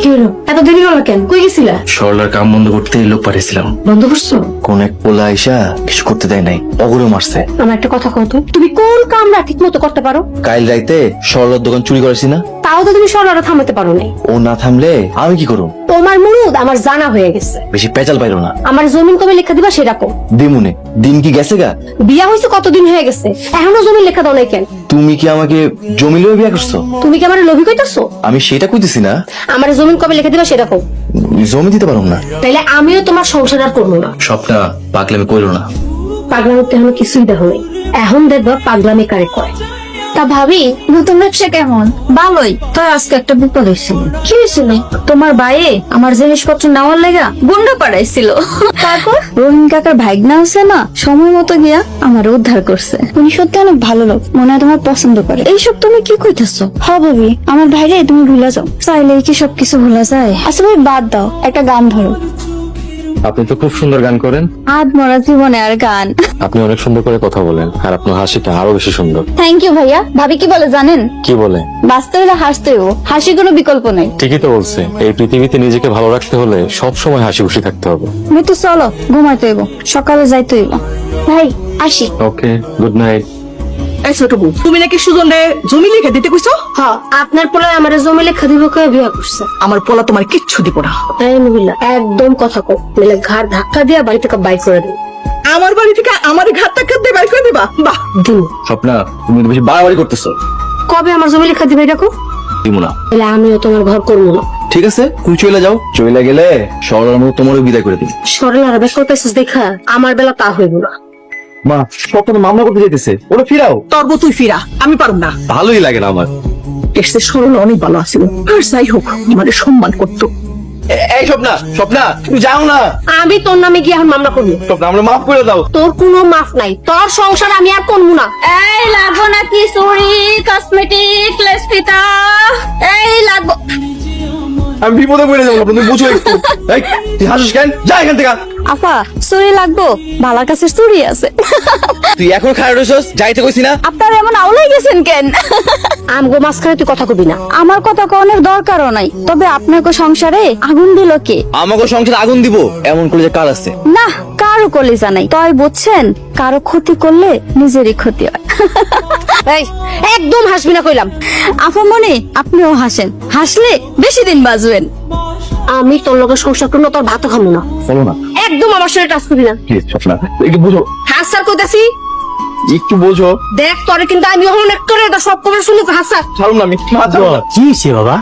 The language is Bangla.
কি হলো? এত দেরি হলো কেন? কই গেছিলা? সরলার কাম বন্ধ করতে লোক পাঠিয়েছিলাম। বন্ধ করছো? কোন এক পোলা আইসা কিছু করতে দেয় নাই, অগরে মারছে। আমার একটা কথা কও তো, তুমি কোন কামরা ঠিক মতো করতে পারো? কাল রাইতে সরলার দোকান চুরি করেছি না? তাও তো তুমি সরলারে থামাতে পারো নাই। ও না থামলে আমি কি করব? তোমার মুরুদ আমার জানা হয়ে গেছে। বেশি পেঁচাল পাইলো না। আমার জমিন কবে লেখা দিবা সেটা কও। দিমুনে দিন কি গেছে গা? বিয়া হয়েছে কতদিন হয়ে গেছে, এখনো জমিন লেখা দাও নাই কেন? তুমি কি আমাকে জমি লইয়া বিয়া করছো? তুমি কি আমার লোভী কইতাছো? আমি সেটা কইতেছি না। আমার জমিন কবে লেখা দিবা সেটা কও। জমি দিতে পারো না। তাইলে আমিও তোমার সংসার আর করবো না। সবটা পাগলামি কইলো না। পাগলামি তো এখনো কিছুই দেখো নাই, এখন দেখবা পাগলামি কারে করে। তা ভাবি, নতুন ব্যবসা কেমন? ভালোই। তো আজকে একটা বিপদ হয়েছিল। কি হয়েছিল? তোমার ভাইয়ে আমার জিনিসপত্র নেওয়ার লেগা গুন্ডা পাঠাইছিল। তারপর রহিম কাকার ভাইগনা আছে না, সময় মতো গিয়া আমার উদ্ধার করছে। উনি সত্যি অনেক ভালো লোক, মনে হয় তোমার পছন্দ করে। এইসব তুমি কি কইতেছো? হ ভাবি, আমার ভাইরে তুমি ভুলা যাও। চাইলে কি সবকিছু ভুলা যায়? আচ্ছা ভাই বাদ দাও, একটা গান ধরো। আপনি তো খুব সুন্দর গান করেন। আজ মরা জীবনে আর গান। আপনি অনেক সুন্দর করে কথা বলেন, আর আপনার হাসিটা আরো বেশি সুন্দর। থ্যাংক ইউ ভাইয়া। ভাবি কি বলে জানেন? কি বলে? বাঁচতে হলে হাসতে হইব, হাসি কোনো বিকল্প নাই। ঠিকই তো বলছে, এই পৃথিবীতে নিজেকে ভালো রাখতে হলে সব সময় হাসি খুশি থাকতে হবে। মিতু চলো, ঘুমাইতে হইব, সকালে যাইতে হইব। ভাই আসি। ওকে, গুড নাইট। এই ছোট বউ, তুমি নাকি সুজনে জমি লিখে দিতে কইছো? হ্যাঁ, আপনার পোলায় আমার জমি লেখা দিব কয়ে বিয়া করছে। আমার পোলা তোমার কিচ্ছু দিব না। এই মহিলা একদম কথা কও, মেলে ঘাড় ধাক্কা দিয়া বাড়ি থেকে বাইর করে দিন। আমার বাড়ি থেকে আমার ঘাট টাকা দিয়ে বাইর করে দিবা? বাহ, দিন। স্বপ্না, তুমি তো বেশি বাড়াবাড়ি করতেছো। কবে আমার জমি লেখা দিবে এটা কও। দিমু না। তাহলে আমিও তোমার ঘর করবো না। ঠিক আছে, তুমি চলে যাও। চলে গেলে সরলার মতো তোমারও বিদায় করে দিই। সরল আর বেশ করতেছিস দেখা, আমার বেলা তা হইব না। মা, সবটা তো মামলা করতে যেতেছে, ওরা ফিরাও। তোর বউ তুই ফিরা, আমি পারুম না। ভালোই লাগে না আমার। এসে সরল অনেক ভালো আছিল, আর যাই হোক মানে সম্মান করতো। এই স্বপ্না, স্বপ্না তুমি যাও না। আমি তোর নামে গিয়ে এখন মামলা করবো। স্বপ্না, আমরা মাফ করে দাও। তোর কোনো মাফ নাই, তোর সংসার আমি আর করবো না। এই লাগবো নাকি চুড়ি, কসমেটিক, লেসপিতা? এই লাগবো। আমি বিপদে পড়ে যাবো, তুমি বুঝো একটু। এই, তুই হাসিস কেন? যা এখান থেকে। আপা চুড়ি লাগবো? ভালা কাছের চুড়ি আছে। তুই এখন খারাপ রইছস, যাইতে কইছি না। আপনারা এমন আউলাই গেছেন কেন? আমগো মাঝখানে তুই কথা কবি না। আমার কথা কনের দরকারও নাই, তবে আপনাকে সংসারে আগুন দিল কে? আমাকে সংসারে আগুন দিব এমন করে যে কার আছে? না, কারো কলিজা নাই। তাই বুঝছেন, কারো ক্ষতি করলে নিজেরই ক্ষতি হয়। এই একদম হাসবি না কইলাম। আপা মনে আপনিও হাসেন, হাসলে বেশি দিন বাঁচবেন। আমি তোর লোকের সংসার করবো, তোর ভাতও খাবো না। বলো না। একদম আমার সাথে টাচ করবি না। প্লিজ স্বপ্না, একটু বুঝো। হাস স্যার কইতাছি, একটু বুঝো। দেখ তোরে কিন্তু আমি অনেক করে সব খবর শুনি। হাস স্যার ছাড়ুন না, আমি কি হয়েছে বাবা?